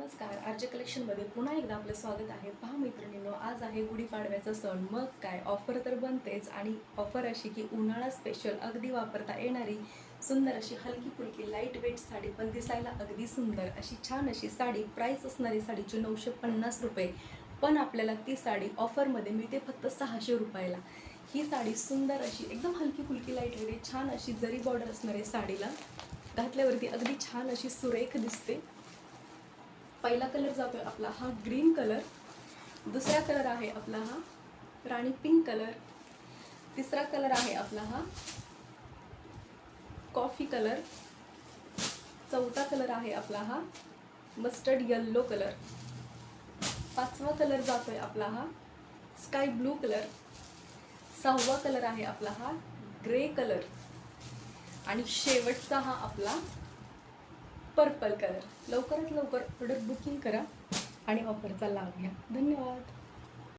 नमस्कार, आरजे कलेक्शनमध्ये पुन्हा एकदा आपलं स्वागत आहे. पहा मैत्रिणींनो, आज आहे गुढीपाडव्याचा सण. मग काय, ऑफर तर बनतेच. आणि ऑफर अशी की उन्हाळा स्पेशल अगदी वापरता येणारी सुंदर अशी हलकी फुलकी लाईट वेट साडी, पण दिसायला अगदी सुंदर अशी छान अशी साडी. प्राईस असणारी साडीची 950 रुपये, पण आपल्याला ती साडी ऑफरमध्ये मिळते फक्त 600 रुपयाला. ही साडी सुंदर अशी एकदम हलकी फुलकी लाईट वेट छान अशी जरी बॉर्डर असणारी साडीला घातल्यावरती अगदी छान अशी सुरेख दिसते. पहिला कलर जातोय आपला हा ग्रीन कलर, दुसरा कलर आहे आपला हा राणी पिंक कलर, तिसरा कलर आहे आपला हा कॉफी कलर, चौथा कलर आहे आपला हा मस्टर्ड येल्लो कलर, पाचवा कलर जातोय आपला हा स्काय ब्लू कलर, सहावा कलर आहे आपला हा ग्रे कलर आणि शेवटचा हा आपला पर्पल कलर. लवकरात लवकर प्रोडक्ट बुकिंग करा आणि ऑफरचा लाभ घ्या. धन्यवाद.